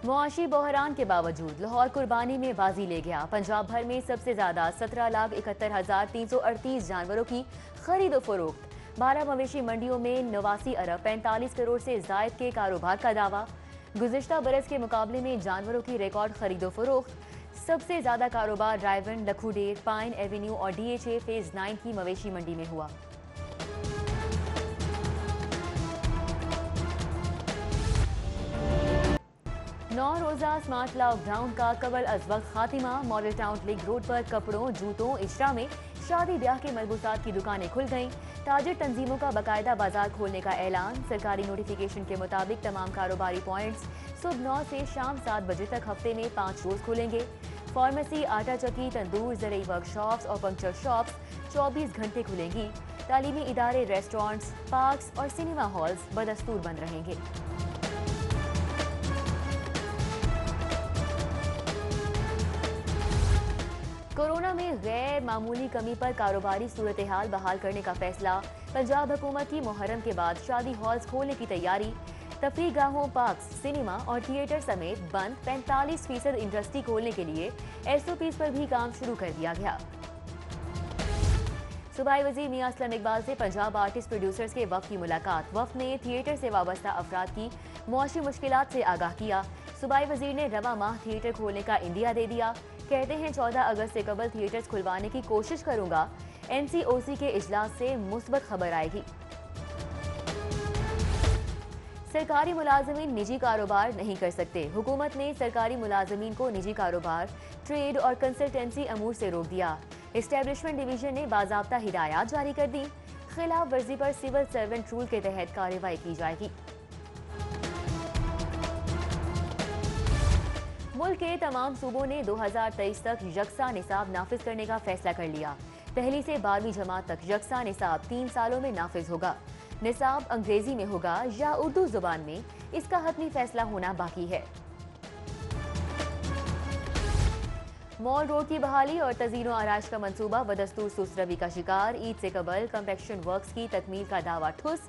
मुआशी बहरान के बावजूद लाहौर कुर्बानी में बाजी ले गया। पंजाब भर में सबसे ज्यादा 17,71,338 जानवरों की खरीदो फरोख्त। 12 मवेशी मंडियों में 89 अरब 45 करोड़ से जायद के कारोबार का दावा। गुज़िश्ता बरस के मुकाबले में जानवरों की रिकॉर्ड खरीदो फरोख्त। सबसे ज्यादा कारोबार रायवन, लखूडेर, पाइन एवेन्यू और DHA फेज 9 की मवेशी मंडी में हुआ। नौ रोजा स्मार्ट लॉकडाउन का कबल अज वक्त Khatima. Model town link road पर कपड़ों, जूतों, इशरा में शादी ब्याह के मलबूसात की दुकानें खुल गईं। ताजिर तंजीमों का बाकायदा बाजार खोलने का ऐलान। सरकारी नोटिफिकेशन के मुताबिक तमाम कारोबारी पॉइंट्स सुबह 9 से शाम 7 बजे तक हफ्ते में 5 रोज खुलेंगे। फार्मेसी, आटा चक्की, तंदूर, ज़रूरी वर्कशॉप्स और पंक्चर शॉप्स 24 घंटे खुलेंगी। तालीमी इदारे, रेस्टोरेंट्स, पार्क्स और सिनेमा हॉल्स बदस्तूर बंद रहेंगे। कोरोना में गैर मामूली कमी पर कारोबारी सूरत हाल बहाल करने का फैसला। पंजाब हुकूमत की मुहर्रम के बाद शादी हॉल्स खोलने की तैयारी। तफरीहगाहों, पार्क्स, सिनेमा और थिएटर समेत बंद 45% इंडस्ट्री खोलने के लिए SOPs पर भी काम शुरू कर दिया गया। सूबाई वजीर मियां असलम इकबाल से पंजाब आर्टिस्ट प्रोड्यूसर्स के वफ़द की मुलाकात। वफ़द ने थिएटर से वाबस्ता अफराद की मुआशी मुश्किलात से आगाह किया। सूबाई वजीर ने रवा माह थिएटर खोलने का इंदिया दे दिया। कहते हैं 14 अगस्त से कबल थिएटर्स खुलवाने की कोशिश करूंगा। NCOC के इजलास से मुस्बत खबर आएगी। सरकारी मुलाजमीन निजी कारोबार नहीं कर सकते। हुकूमत ने सरकारी मुलाजमीन को निजी कारोबार, ट्रेड और कंसल्टेंसी अमूर से रोक दिया। एस्टेब्लिशमेंट डिवीजन ने बाज़ाब्ता हिदायत जारी कर दी। खिलाफ वर्जी पर सिविल सर्वेंट रूल के तहत कार्रवाई की जाएगी। मुल्क के तमाम सूबों ने 2023 तक यकसा निसाब नाफिज करने का फैसला कर लिया। पहली से 12वीं जमात तक यकसा निसाब 3 सालों में नाफिज होगा। निसाब अंग्रेजी में होगा या उर्दू जुबान में, इसका हतमी फैसला होना बाकी है। मॉल रोड की बहाली और तज़ीनो आराइश का मंसूबा बदस्तूर सुस्तरवी का शिकार। ईद से कबल कंपेक्शन वर्क्स की तकमील का दावा ठुस।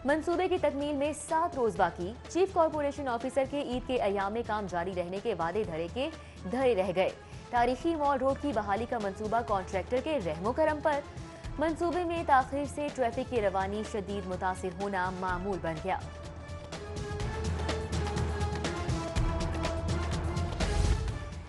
मंसूबे की तकमील में 7 रोज बाकी। चीफ कॉर्पोरेशन ऑफिसर के ईद के अयाम में काम जारी रहने के वादे धरे रह गए। तारीखी मॉल रोड की बहाली का मंसूबा कॉन्ट्रैक्टर के रहमो करम पर। मंसूबे में ताखीर से ट्रैफिक की रवानी शदीद मुतासिर होना मामूल बन गया।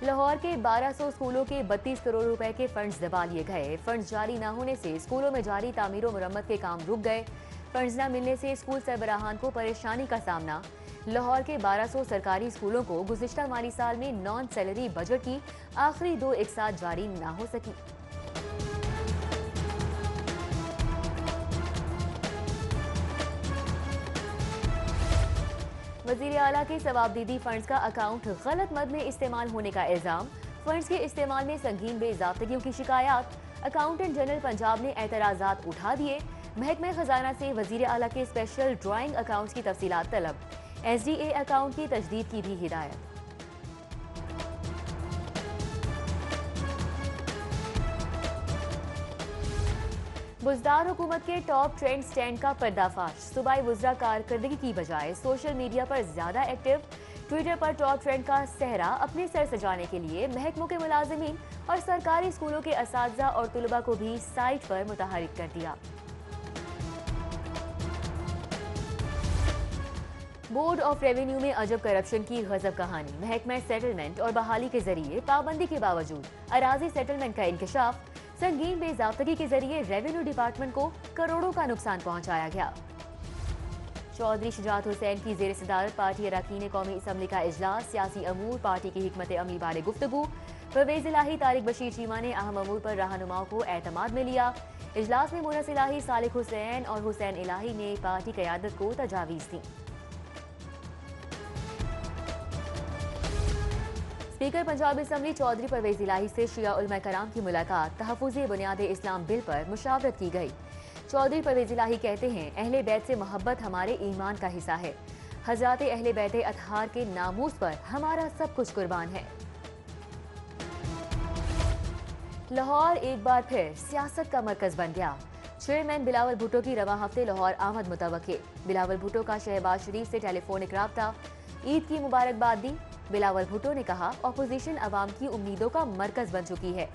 लाहौर के 1200 स्कूलों के 32 करोड़ रुपए के फंड्स दबा लिए गए। फंड्स जारी न होने से स्कूलों में जारी तामीर और मुरम्मत के काम रुक गए। फंड्स न मिलने से स्कूल सरबराहान को परेशानी का सामना। लाहौर के 1200 सरकारी स्कूलों को गुज़िश्ता माली साल में नॉन सैलरी बजट की आखिरी 2 एक साथ जारी न हो सकी। वज़ीर आला के सवाबदीदी फंड्स का अकाउंट गलत मद में इस्तेमाल होने का इल्जाम। फंड्स के इस्तेमाल में संगीन बेज़ाब्तगियों की शिकायत। अकाउंटेंट जनरल पंजाब ने एतराज़ात उठा दिए। महकमे खजाना से वज़ीर आला के स्पेशल ड्राइंग अकाउंट्स की तफसीलात तलब। SDA अकाउंट की तजदीद की भी हिदायत। बुज़दार हुकूमत के टॉप ट्रेंड स्टैंड का पर्दाफाश। सूबाई वुज़रा कारकर्दगी की बजाय सोशल मीडिया पर ज्यादा एक्टिव। ट्विटर पर टॉप ट्रेंड का सहरा अपने सर सजाने के लिए महकमों के मुलाजिमीन और सरकारी स्कूलों के असातिज़ा और तुलबा को भी साइट पर मुतहरिक कर दिया। बोर्ड ऑफ रेवेन्यू में अजब करप्शन की गजब कहानी। महकमा सेटलमेंट और बहाली के जरिए पाबंदी के बावजूद अराजी सेटलमेंट का इंकशाफ। संगीन बेज़ाब्तगी के जरिए रेवेन्यू डिपार्टमेंट को करोड़ों का नुकसान पहुंचाया गया। चौधरी शुजात हुसैन की ज़ेर सदारत पार्टी अरकान कौमी असम्बली का इजलास। सियासी अमूर, पार्टी की हिकमत अमली बारे गुफ्तगू। परवेज़ इलाही, तारिक बशीर चीमा ने अहम अमूर पर रहनुमाओं को एतमाद में लिया। इजलास में मुनस इलाही, सालिक हुसैन और हुसैन इलाही ने पार्टी क़यादत को तजावीज़ दी। स्पीकर पंजाब असम्बली चौधरी परवेज़ इलाही से शिया उलमा कराम की मुलाकात। तहफ़्फ़ुज़ बुनियाद इस्लाम बिल पर मुशावरत की गई। चौधरी परवेज़ इलाही कहते हैं अहले बैत से मोहब्बत हमारे ईमान का हिस्सा है। हज़रात अहले बैत अतहार के नामूस पर हमारा सब कुछ कुर्बान है। लाहौर एक बार फिर सियासत का मरकज बन गया। चेयरमैन बिलावल भुट्टो की रवा हफ्ते लाहौर आमद मुतवक्के। बिलावल भुट्टो का शहबाज शरीफ से टेलीफोनिक राब्ता। ईद की मुबारकबाद दी। बिलावल भुट्टो ने कहा, अपोजिशन अवाम की उम्मीदों का मरकज बन चुकी है।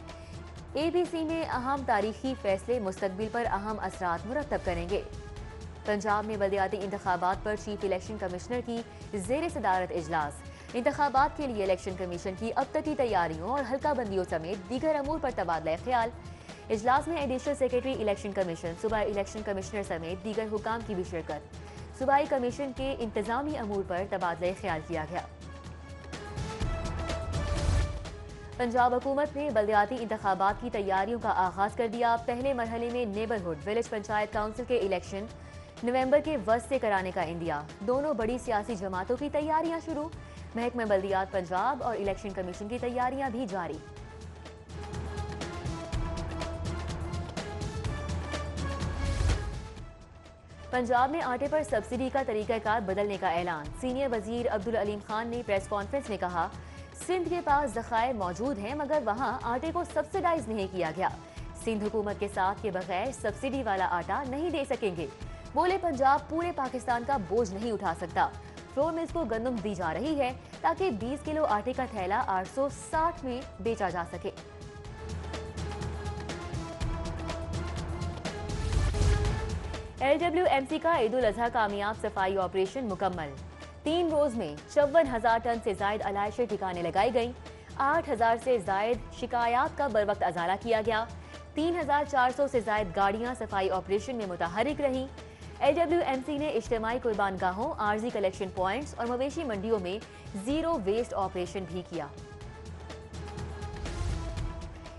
ABC में अहम तारीखी फैसले मुस्तकबिल पर अहम असरात मुरतब करेंगे। पंजाब में बल्दियाती इंतखाबात पर चीफ इलेक्शन कमिश्नर की जेर सदारत इजलास। इंतखाबात के लिए इलेक्शन कमीशन की अब तक की तैयारियों और हल्का बंदियों समेत दीगर अमूर पर तबादला ख्याल। इजलास में एडिशनल सेक्रेटरी इलेक्शन कमीशन, सूबाई इलेक्शन कमिश्नर समेत दीगर हुकाम की भी शिरकत। सूबाई कमीशन के इंतजामी अमूर पर तबादला ख्याल किया गया। पंजाब हुकूमत ने बल्दियाती इंतखाबात की तैयारियों का आगाज कर दिया। पहले मरहले में नेबरहुड विलेज पंचायत काउंसिल के इलेक्शन नवंबर के वस्त से कराने का इंदिया। दोनों बड़ी सियासी जमातों की तैयारियां शुरू। महकमा बल्दियात पंजाब और इलेक्शन कमीशन की तैयारियां भी जारी। पंजाब में आटे पर सब्सिडी का तरीकाकार बदलने का ऐलान। सीनियर वजीर अब्दुल अलीम खान ने प्रेस कॉन्फ्रेंस में कहा, सिंध के पास ज़खायर मौजूद हैं मगर वहाँ आटे को सब्सिडाइज नहीं किया गया। सिंध हुकूमत के साथ के बगैर सब्सिडी वाला आटा नहीं दे सकेंगे। बोले, पंजाब पूरे पाकिस्तान का बोझ नहीं उठा सकता। फ्लोर मिल्स को गंदम दी जा रही है ताकि 20 किलो आटे का थैला 860 में बेचा जा सके। LWMC का ईद उल अजहा कामयाब सफाई ऑपरेशन मुकम्मल। 3 रोज में 54,000 टन से जायद अलायशें ठिकाने लगाई गईं। 8,000 से जायद शिकायत का बर वक्त अजाला किया गया। 3,400 से जायद गाड़ियां सफाई ऑपरेशन में मुतहरिक रहीं। LWMC ने इज्तिमाई कुर्बान गाहों, आर्जी कलेक्शन पॉइंट्स और मवेशी मंडियों में जीरो वेस्ट ऑपरेशन भी किया।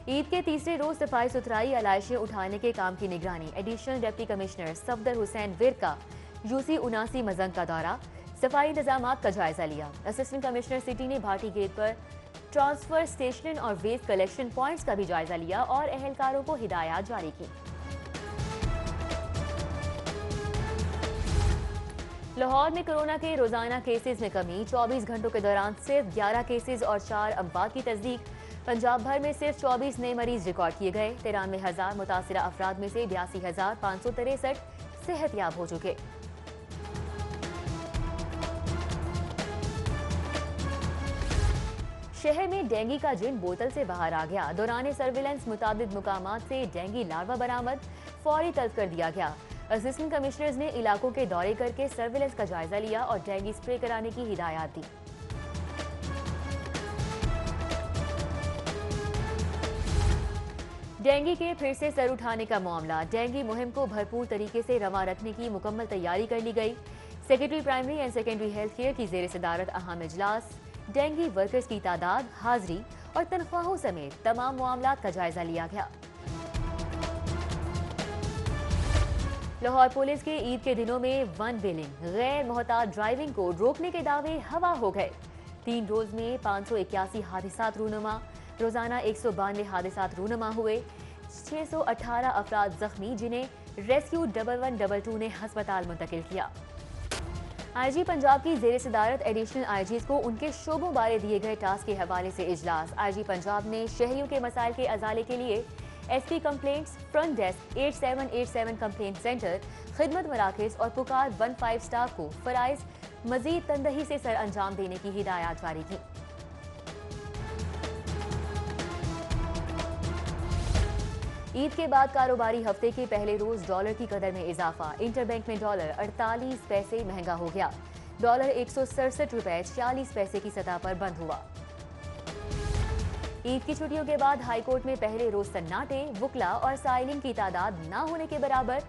ईद के तीसरे रोज सफाई सुथराई अलायशें उठाने के काम की निगरानी। Additional deputy commissioner Safdar Hussain विर का यूसी 79 मजंग का दौरा। सफाई इंतजामात का जायजा लिया। असिस्टेंट कमिश्नर सिटी ने भाटी गेट पर ट्रांसफर स्टेशन और वेस्ट कलेक्शन पॉइंट्स का भी जायजा लिया और अहलकारों को हिदायत जारी की। लाहौर में कोरोना के रोजाना केसेस में कमी। 24 घंटों के दौरान सिर्फ 11 केसेस और 4 अमवात की तस्दीक। पंजाब भर में सिर्फ 24 नए मरीज रिकॉर्ड किए गए। 93,000 मुतासिरा अफराद में से 82,563 सेहतयाब हो चुके। शहर में डेंगू का जिन बोतल से बाहर आ गया। दौरान सर्विलेंस मुताबिक मुकामात से डेंगू लार्वा बरामद, फौरी तल्फ कर दिया गया। असिस्टेंट कमिश्नर्स ने इलाकों के दौरे करके सर्विलेंस का जायजा लिया और डेंगू स्प्रे कराने की हिदायत दी। डेंगू के फिर से सर उठाने का मामला। डेंगू मुहिम को भरपूर तरीके से रवा रखने की मुकम्मल तैयारी कर ली गई। Secretary primary and secondary health care की जेर सदारत अहम इजलास। डेंगू वर्कर्स की तादाद, हाजिरी और तनख्वाहों समेत तमाम मामलात का जायजा लिया गया। लाहौर पुलिस के ईद के दिनों में वन व्हीलिंग, गैर मोहतात ड्राइविंग को रोकने के दावे हवा हो गए। 3 रोज में 581 हादिसात रूनुमा। रोजाना 192 हादिसात रूनुमा हुए। 618 अफराद जख्मी, जिन्हें रेस्क्यू 1122 ने हस्पताल मुंतकिल किया। IG पंजाब की जेर सदारत एडिशनल IGs को उनके शोबों बारे दिए गए टास्क के हवाले से इजलास। IG पंजाब ने शहरियों के मसाइल के अजाले के लिए SP complaints, front desk 8787 complaint centre, खिदमत मराकज और पुकार 15 स्टाफ को फराइज मजीद तंदही से सर अंजाम देने की हिदायत जारी की। ईद के बाद कारोबारी हफ्ते के पहले रोज डॉलर की कदर में इजाफा। इंटरबैंक में डॉलर 48 पैसे महंगा हो गया। डॉलर 167 रुपए 46 पैसे की सतह पर बंद हुआ। ईद की छुट्टियों के बाद हाईकोर्ट में पहले रोज सन्नाटे। वुकला और साइलिन की तादाद न होने के बराबर।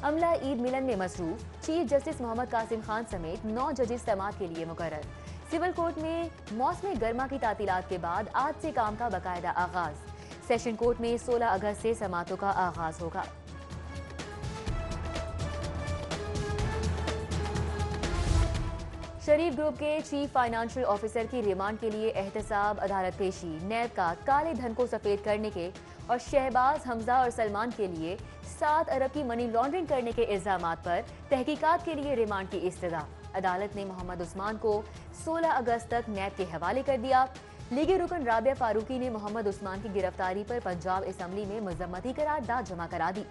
अमला ईद मिलन में मसरूफ। चीफ जस्टिस मोहम्मद कासिम खान समेत 9 जजेस समाअत के लिए मुकर्रर। सिविल कोर्ट में मौसम गर्मा की तातीलात के बाद आज से काम का बाकायदा आगाज। सेशन कोर्ट में 16 अगस्त से समाअतों का आगाज होगा। शरीफ ग्रुप के चीफ फाइनेंशियल ऑफिसर की रिमांड के लिए एहतसाब अदालत पेशी। नैब का काले धन को सफेद करने के और शहबाज, हमजा और सलमान के लिए 7 अरब की मनी लॉन्ड्रिंग करने के इल्जामात पर तहकीकात के लिए रिमांड की इस्तदा। अदालत ने मोहम्मद उस्मान को 16 अगस्त तक नैब के हवाले कर दिया। लीगी रुकन राबिया फारूकी ने मोहम्मद उस्मान की गिरफ्तारी पर पंजाब असम्बली में मजम्मती करारदाद जमा करा दी।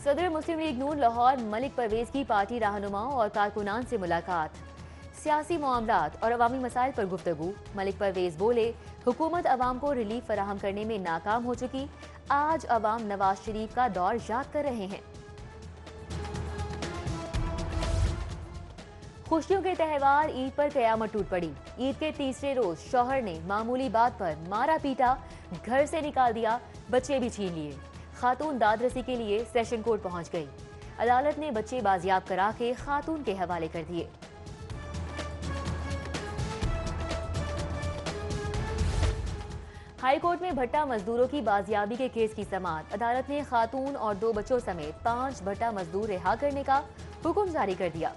सदर मुस्लिम लीग नून लाहौर मलिक परवेज की पार्टी रहनुमाओं और कारकुनान से मुलाकात, सियासी मामलात और अवामी मसाइल पर गुफ्तगू। मलिक परवेज बोले, हुकूमत अवाम को रिलीफ फराहम करने में नाकाम हो चुकी, आज अवाम नवाज शरीफ का दौर याद कर रहे हैं। खुशियों के त्यौहार ईद पर कयामत टूट पड़ी। ईद के तीसरे रोज शौहर ने मामूली बात पर मारा पीटा, घर से निकाल दिया, बच्चे भी छीन लिए। खातून दादरसी के लिए सेशन कोर्ट पहुंच गई। अदालत ने बच्चे बाजियाब करा के खातून के हवाले कर दिए। हाई कोर्ट में भट्टा मजदूरों की बाजियाबी के केस की समाअत। अदालत ने खातून और 2 बच्चों समेत 5 भट्टा मजदूर रिहा करने का हुक्म जारी कर दिया।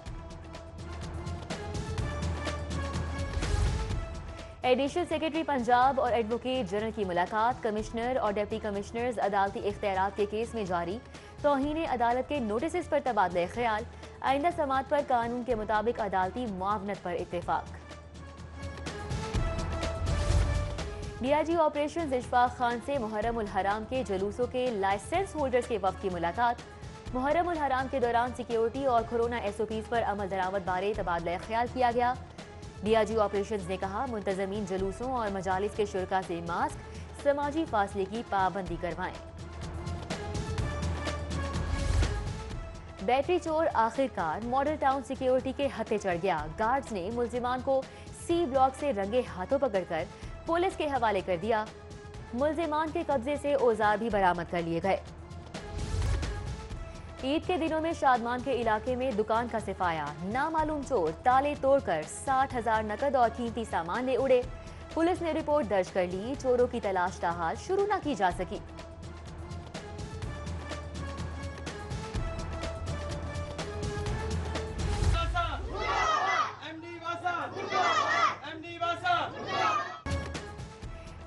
एडिशनल सेक्रेटरी पंजाब और एडवोकेट जनरल की मुलाकात। कमिश्नर और डिप्टी कमिश्नर्स अदालती इख्तियारात के केस में जारी तौहीन अदालत के नोटिस पर तबादला ख्याल। आइंदा समाअत पर कानून के मुताबिक अदालती मुआवनत पर इत्तेफाक। डीआईजी ऑपरेशन इशफाक खान से मुहर्रम उल हराम के जुलूसों के लाइसेंस होल्डर्स के वक्त की मुलाकात। मुहर्रम उल हराम के दौरान सिक्योरिटी और कोरोना एसओपीज पर अमल दरामद बारे तबादला ख्याल किया गया। डीआईजी ऑपरेशंस ने कहा, मुंतजमीन जुलूसों और मजालिस के शुरका से मास्क, समाजी फासले की पाबंदी करवाएं। बैटरी चोर आखिरकार मॉडल टाउन सिक्योरिटी के हत्थे चढ़ गया। गार्ड्स ने मुल्जिमान को सी ब्लॉक से रंगे हाथों पकड़कर पुलिस के हवाले कर दिया। मुल्जिमान के कब्जे से औजार भी बरामद कर लिए गए। ईद के दिनों में शादमान के इलाके में दुकान का सिफाया। नामालूम चोर ताले तोड़कर 60,000 नकद और कीमती सामान ले उड़े। पुलिस ने रिपोर्ट दर्ज कर ली। चोरों की तलाश ताहाल शुरू न की जा सकी।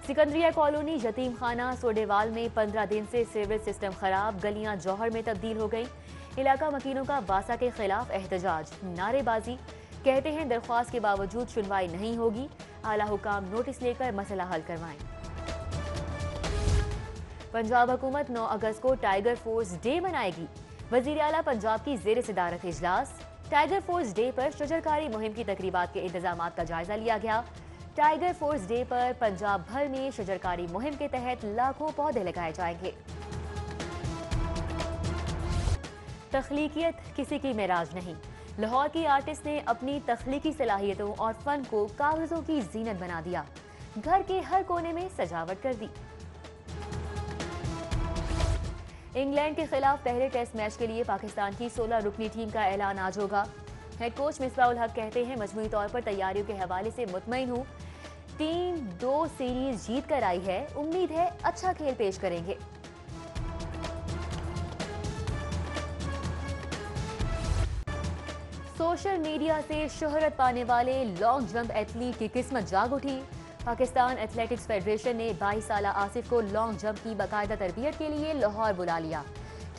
सिकंदरिया कॉलोनी यतीम खाना सोडेवाल में 15 दिन से सीवरेज सिस्टम खराब, गलियां जौहर में तब्दील हो गई। इलाका मकीनों का वासा के खिलाफ एहतजाज, नारेबाजी। कहते हैं दरख्वास्त के बावजूद सुनवाई नहीं होगी, आला हुकाम नोटिस लेकर मसला हल करवाएं। पंजाब हुकूमत 9 अगस्त को टाइगर फोर्स डे मनाएगी। वजीर आला पंजाब की जेर सदारत इजलास। टाइगर फोर्स डे पर शजरकारी मुहिम की तकरीबात के इंतजामात का जायजा लिया गया। टाइगर फोर्स डे पर पंजाब भर में शजरकारी मुहिम के तहत लाखों पौधे लगाए जाएंगे। तख्लीकियत किसी की मेराज नहीं। लाहौर की आर्टिस्ट ने अपनी तख्लीकी सलाहियतों और फन को कागजों की जीनत बना दिया। घर के हर कोने में सजावट कर दी। इंग्लैंड के खिलाफ पहले टेस्ट मैच के लिए पाकिस्तान की 16 रुकनी टीम का ऐलान आज होगा। हेड कोच मिसबाह उल हक कहते हैं, मजमूई तौर पर तैयारियों के हवाले से मुतमईन हूं। टीम 2 सीरीज जीत कर आई है, उम्मीद है अच्छा खेल पेश करेंगे। सोशल मीडिया से शोहरत पाने वाले लॉन्ग जंप एथलीट की किस्मत जाग उठी। पाकिस्तान एथलेटिक्स फेडरेशन ने 22 साला आसिफ को लॉन्ग जंप की बाकायदा तरबियत के लिए लाहौर बुला लिया।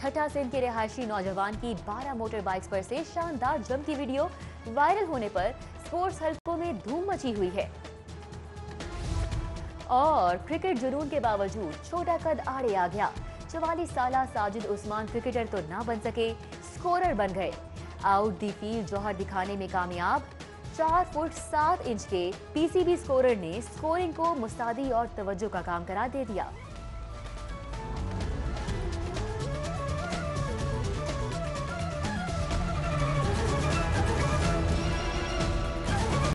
ठट्ठा सिंध के रिहायशी नौजवान की 12 मोटर बाइक्स पर से शानदार जंप की वीडियो वायरल होने पर स्पोर्ट्स हलकों में धूम मची हुई है। और क्रिकेट जुनून के बावजूद छोटा कद आड़े आ गया। 44 साला साजिद उस्मान क्रिकेटर तो ना बन सके, स्कोरर बन गए। आउट दी फील्ड जौहर दिखाने में कामयाब। 4 फुट 7 इंच के पीसीबी स्कोरर ने स्कोरिंग को मुस्तादी और तवज्जो का काम करार दे दिया।